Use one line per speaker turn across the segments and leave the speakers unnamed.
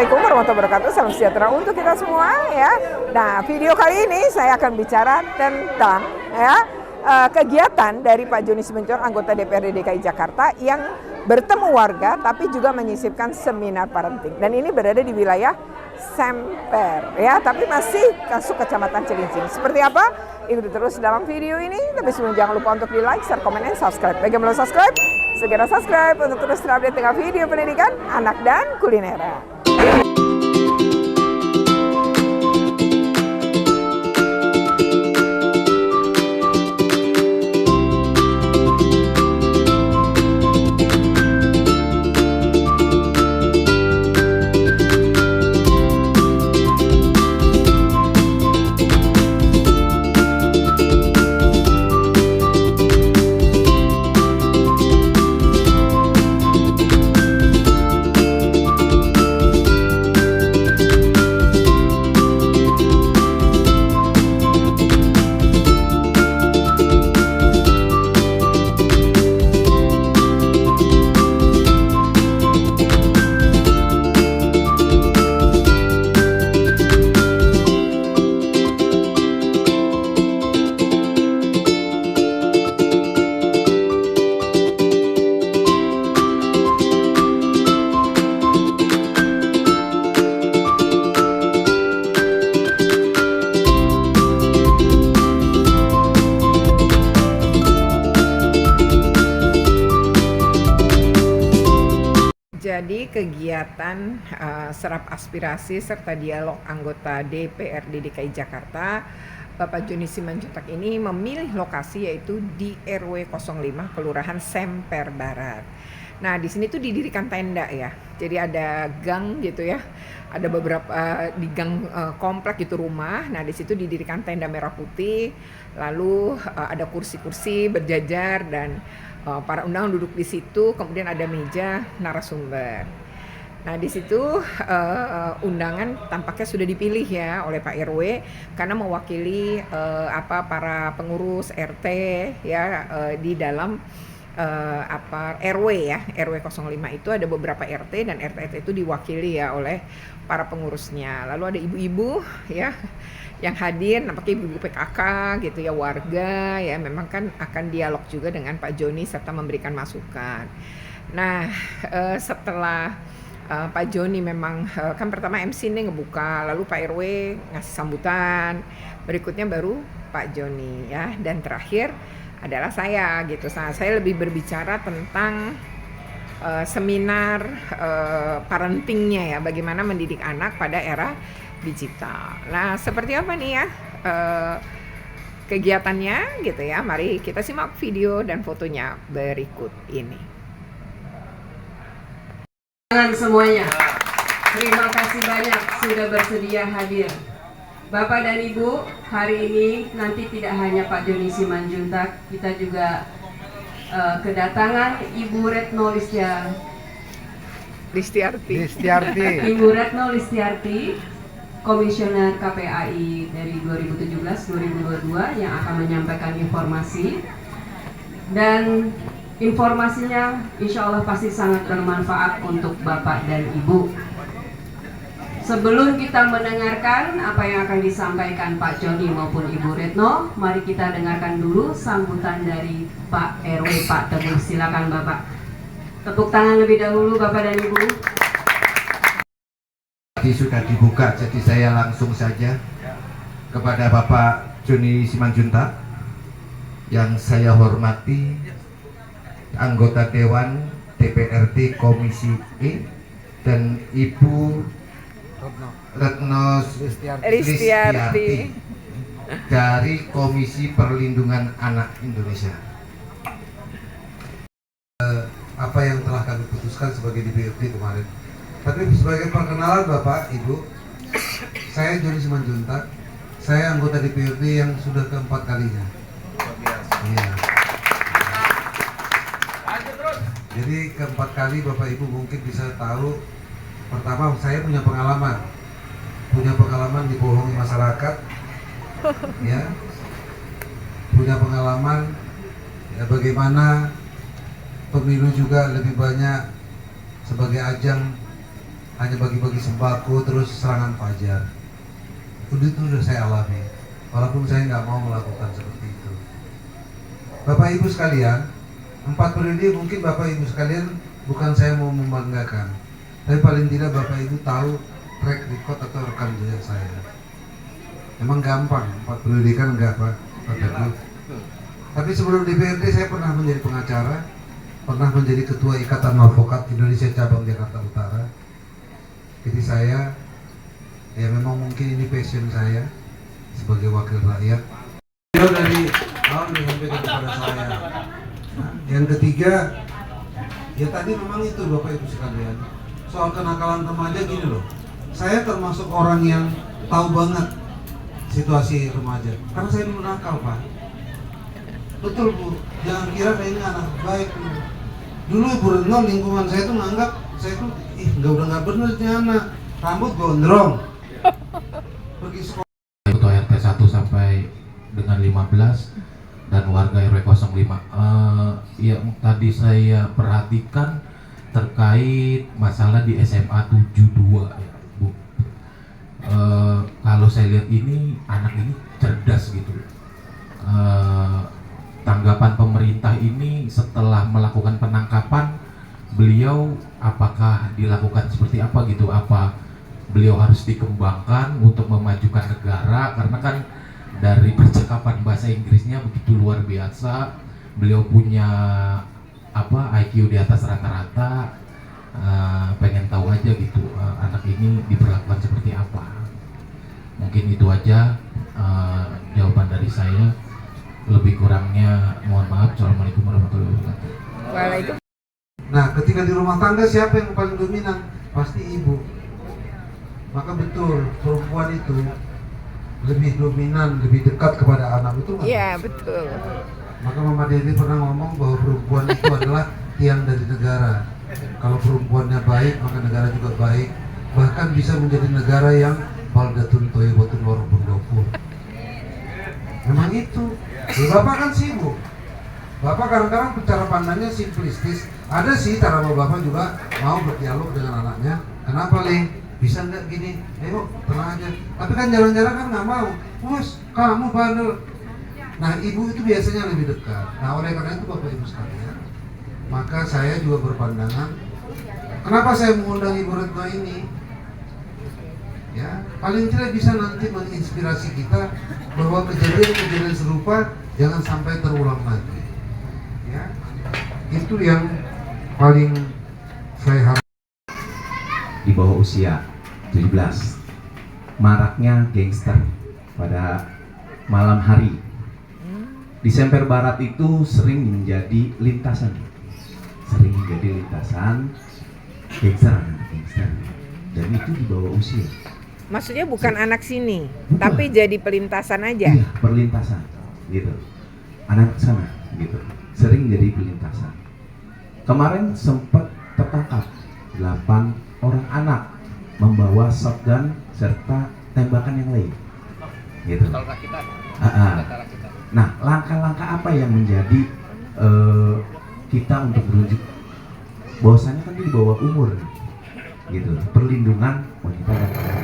Assalamualaikum warahmatullahi wabarakatuh. Salam sejahtera untuk kita semua ya. Nah, video kali ini saya akan bicara tentang kegiatan dari Pak Joni Simanjuntak, anggota DPRD DKI Jakarta yang bertemu warga tapi juga menyisipkan seminar parenting. Dan ini berada di wilayah Semper ya, tapi masih masuk Kecamatan Cilincing. Seperti apa? Ikuti terus dalam video ini. Tapi sebelum, jangan lupa untuk di like, share, komen, dan subscribe. Bagi yang belum subscribe, segera subscribe untuk terus terupdate dengan video pendidikan, anak, dan kuliner. Jadi kegiatan serap aspirasi serta dialog anggota DPRD DKI Jakarta, Bapak Joni Simanjuntak ini memilih lokasi yaitu di RW 05 Kelurahan Semper Barat. Nah, di sini tuh didirikan tenda ya. Jadi ada gang gitu ya. Ada beberapa di gang komplek gitu rumah. Nah, di situ didirikan tenda merah putih. Lalu ada kursi-kursi berjajar dan para undangan duduk di situ. Kemudian ada meja narasumber. Nah, di situ undangan tampaknya sudah dipilih ya oleh Pak RW karena mewakili para pengurus RT ya di dalam RW ya. RW 05 itu ada beberapa RT dan RT itu diwakili ya oleh para pengurusnya. Lalu ada ibu-ibu ya yang hadir, nampaknya ibu-ibu PKK gitu ya, warga ya, memang kan akan dialog juga dengan Pak Joni serta memberikan masukan. Nah, setelah Pak Joni memang kan pertama MC nih ngebuka, lalu Pak RW ngasih sambutan, berikutnya baru Pak Joni ya, dan terakhir adalah saya gitu. Nah, saya lebih berbicara tentang seminar parentingnya ya, bagaimana mendidik anak pada era digital. Nah, seperti apa nih ya kegiatannya gitu ya. Mari kita simak video dan fotonya berikut ini.
Semuanya, terima kasih banyak sudah bersedia hadir. Bapak dan Ibu, hari ini nanti tidak hanya Pak Joni Simanjuntak, kita juga kedatangan Ibu Retno
Listiarti.
Ibu Retno Listiarti, Komisioner KPAI dari 2017-2022 yang akan menyampaikan informasi. Dan informasinya insya Allah pasti sangat bermanfaat untuk Bapak dan Ibu. Sebelum kita mendengarkan apa yang akan disampaikan Pak Joni maupun Ibu Retno, mari kita dengarkan dulu sambutan dari Pak RW, Pak Teguh. Silakan Bapak. Tepuk tangan lebih dahulu Bapak dan Ibu.
Tadi sudah dibuka, jadi saya langsung saja kepada Bapak Joni Simanjuntak yang saya hormati, anggota Dewan DPRD Komisi E, dan Ibu Retno Listiarti dari Komisi Perlindungan Anak Indonesia. Apa yang telah kami putuskan sebagai DPRD kemarin. Tapi sebagai perkenalan Bapak, Ibu, saya Joni Simanjuntak, saya anggota DPRD yang sudah keempat kalinya. Iya. Jadi keempat kali Bapak Ibu mungkin bisa tahu. Pertama, saya punya pengalaman dibohongi masyarakat, ya, punya pengalaman ya, bagaimana pemilu juga lebih banyak sebagai ajang hanya bagi-bagi sembako terus serangan fajar. Itu sudah saya alami, walaupun saya nggak mau melakukan seperti itu. Bapak Ibu sekalian, 4 periode mungkin Bapak Ibu sekalian bukan saya mau membanggakan, tapi paling tidak Bapak Ibu tahu track record atau rekam jejak saya. Emang gampang, 4 periode kan enggak Pak Teguh. Tapi sebelum di PRD saya pernah menjadi pengacara, pernah menjadi ketua Ikatan Advokat Indonesia Cabang Jakarta Utara. Jadi saya, ya memang mungkin ini passion saya sebagai wakil rakyat. Beliau dari awal menyampaikan kepada saya. Yang ketiga, ya tadi memang itu Bapak Ibu sekalian, soal kenakalan remaja gini loh. Saya termasuk orang yang tahu banget situasi remaja, karena saya dulu nakal Pak. Betul Bu, jangan kira saya ini anak baik. Dulu Bu Retno lingkungan saya tuh menganggap saya tuh udah nggak bener nih anak, rambut gondrong, pergi sekolah.
Ketua RT 1 sampai dengan 15 dan warga RW 05. Ya tadi saya perhatikan terkait masalah di SMA 72 ya Bu. Kalau saya lihat ini anak ini cerdas gitu. Tanggapan pemerintah ini setelah melakukan penangkapan beliau, apakah dilakukan seperti apa gitu? Apa beliau harus dikembangkan untuk memajukan negara, karena kan dari percakapan bahasa Inggrisnya begitu luar biasa. Beliau punya IQ di atas rata-rata. Pengen tahu aja gitu, anak ini diperlakukan seperti apa. Mungkin itu aja jawaban dari saya. Lebih kurangnya mohon maaf. Assalamualaikum warahmatullahi wabarakatuh.
Waalaikumsalam.
Nah, ketika di rumah tangga siapa yang paling dominan? Pasti ibu. Maka betul, perempuan itu lebih dominan, lebih dekat kepada anak, betul nggak?
Iya, betul.
Maka Mama Dewi pernah ngomong bahwa perempuan itu adalah tiang dari negara. Kalau perempuannya baik, maka negara juga baik. Bahkan bisa menjadi negara yang baldatun toybatun warabun gofur. Memang itu. Ya, Bapak kan sibuk. Bapak kadang-kadang cara pandangnya simplistis. Ada sih cara Bapak juga mau berdialog dengan anaknya. Kenapa, Ling? Bisa nggak gini? Ayo, tenang aja. Tapi kan jarang-jarang kan nggak mau. Bos, kamu bandel. Nah, ibu itu biasanya lebih dekat. Nah, oleh karena itu Bapak Ibu sekalian, maka saya juga berpandangan, kenapa saya mengundang Ibu Retno ini? Ya, paling tidak bisa nanti menginspirasi kita bahwa kejadian-kejadian serupa jangan sampai terulang lagi. Ya, itu yang paling saya harap.
Di bawah usia 17, maraknya gangster pada malam hari. Di Semper Barat itu sering menjadi lintasan gangster, dan itu di bawah usia.
Maksudnya bukan anak sini, tapi jadi pelintasan aja.
Iya, perlintasan gitu. Anak sana gitu. Sering jadi pelintasan. Kemarin sempat tertangkap 8 orang anak membawa shotgun serta tembakan yang lain. Gitu. Nah, langkah-langkah apa yang menjadi kita untuk merujuk bahwasanya kan dia di bawah umur gitu, perlindungan wanita dan anak.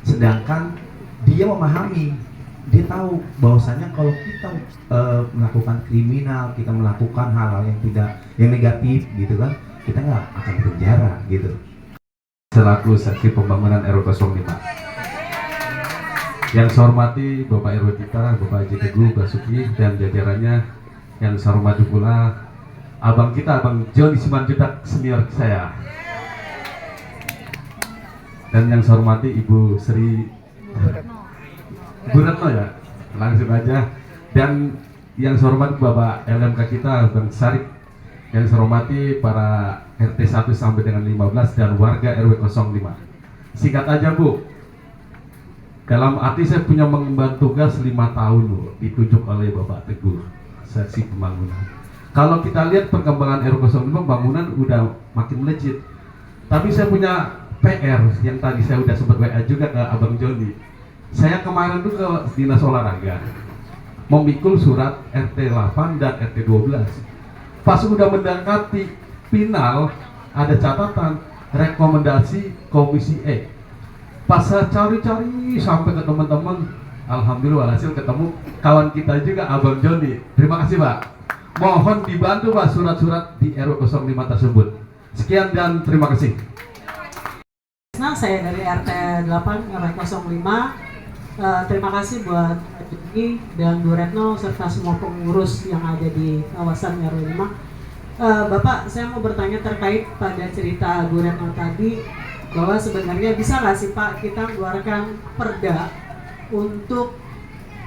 Sedangkan dia memahami, dia tahu bahwasanya kalau kita melakukan kriminal, kita melakukan hal-hal yang negatif gitu kan, kita nggak akan penjara gitu.
Selaku Seksi Pembangunan RW 05, yang saya hormati Bapak RW kita, Bapak Haji Teguh Basuki dan jajarannya, yang saya hormati pula abang kita, Abang Joni Simanjuntak senior saya, dan yang saya hormati Ibu Sri Bu Retno ya, langsung aja, dan yang saya hormati Bapak LMK kita Bang Sarip, yang saya hormati para RT 1 sampai dengan 15 dan warga RW 05. Singkat aja Bu, dalam arti saya punya mengemban tugas 5 tahun Bu, ditunjuk oleh Bapak Teguh, Seksi Pembangunan. Kalau kita lihat perkembangan RW 05, bangunan udah makin melejit. Tapi saya punya PR yang tadi saya udah sempat WA juga ke Abang Joni. Saya kemarin tuh ke Dinas Olahraga memikul surat RT 8 dan RT 12. Pas udah mendekati final, ada catatan rekomendasi Komisi E. Pas saya cari-cari sampai ke teman-teman, alhamdulillah hasil ketemu kawan kita juga, Abang Joni. Terima kasih Pak. Mohon dibantu Pak surat-surat di RW 05 tersebut. Sekian dan terima kasih.
Nah, saya dari RT 8 RW 05. Terima kasih buat Joni dan Bu Retno serta semua pengurus yang ada di kawasan RW 5. Bapak, saya mau bertanya terkait pada cerita Bu Retno tadi, bahwa sebenarnya bisa nggak sih Pak kita mengeluarkan perda untuk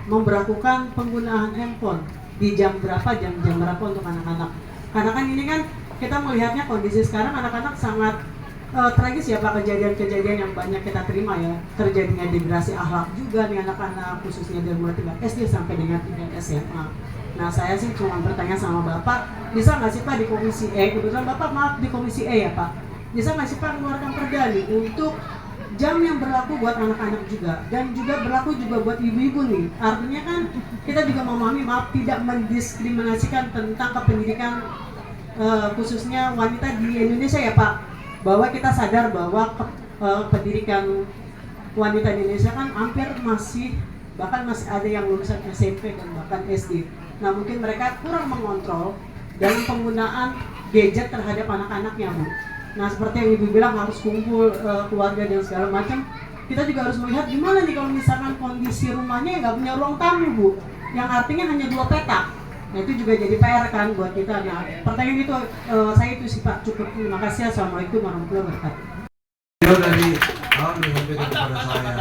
memberlakukan penggunaan handphone di jam berapa, jam-jam berapa untuk anak-anak. Karena kan ini kan kita melihatnya kondisi sekarang anak-anak sangat tragis ya Pak, kejadian-kejadian yang banyak kita terima ya, terjadinya degradasi akhlak juga nih anak-anak, khususnya dari mulai tingkat SD sampai dengan tingkat SMA. Nah, saya sih cuma bertanya sama Bapak, bisa nggak sih Pak di Komisi E, kebetulan Bapak maaf di Komisi E ya Pak, bisa nggak sih Pak mengeluarkan perda nih untuk jam yang berlaku buat anak-anak juga, dan juga berlaku juga buat ibu-ibu nih. Artinya kan kita juga memahami, maaf, tidak mendiskriminasikan tentang kependidikan khususnya wanita di Indonesia ya Pak, bahwa kita sadar bahwa pendidikan wanita di Indonesia kan hampir masih, bahkan masih ada yang lulusan SMP dan bahkan SD. Nah, mungkin mereka kurang mengontrol dalam penggunaan gadget terhadap anak-anaknya Bu. Nah, seperti yang Ibu bilang harus kumpul keluarga dan segala macam, kita juga harus melihat gimana nih kalau misalkan kondisi rumahnya nggak punya ruang tamu Bu, yang artinya hanya 2 petak. Nah, itu juga jadi PR kan buat kita. Nah, pertanyaan itu saya itu sih Pak, cukup. Terima kasih. Assalamualaikum warahmatullahi wabarakatuh.
Dari awal menyampaikan kepada saya.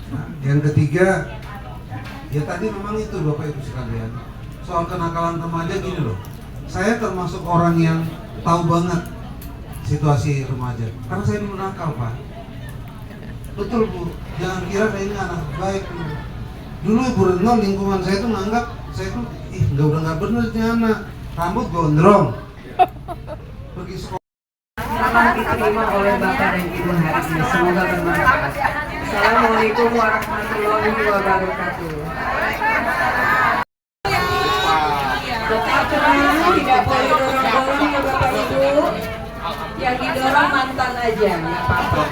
Nah, yang ketiga, ya tadi memang itu Bapak Ibu sekalian, soal kenakalan remaja gini loh. Saya termasuk orang yang tahu banget situasi remaja, karena saya dulu nakal Pak. Betul Bu, jangan kira saya ini anak baik Bu. Dulu Ibu Retno, lingkungan saya tuh nganggap saya tuh udah nggak bener nih anak, rambut gondrong, pergi sekolah.
Akan diterima oleh Bapak dan Ibu hari ini, semoga bermanfaat. Assalamualaikum warahmatullahi wabarakatuh. Tetap tenang, tidak boleh dorong-dorong ya Bapak Ibu. Yang didorong mantan aja, nggak apa-apa.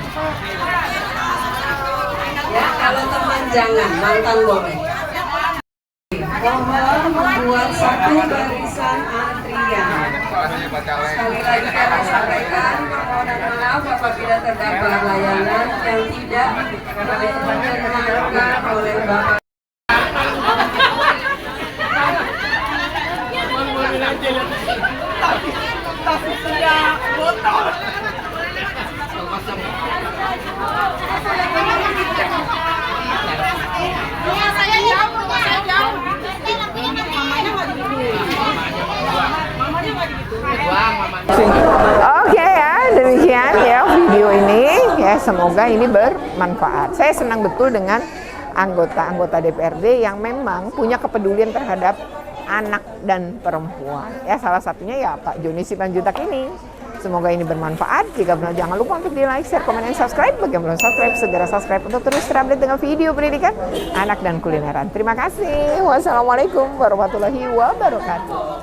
Ya, kalau teman jangan, mantan boleh. Mohon membuat satu barisan antrian. Sekali lagi kami sampaikan permohonan maaf apabila terdapat layanan yang tidak diperkenankan oleh Bapak.
Oke ya, demikian ya video ini ya, semoga ini bermanfaat. Saya senang betul dengan anggota-anggota DPRD yang memang punya kepedulian terhadap anak dan perempuan. Ya, salah satunya ya Pak Joni Simanjuntak ini. Semoga ini bermanfaat. Jika benar, jangan lupa untuk di like, share, komen, dan subscribe. Bagi yang belum subscribe, segera subscribe untuk terus terupdate dengan video pendidikan anak dan kulineran. Terima kasih. Wassalamualaikum warahmatullahi wabarakatuh.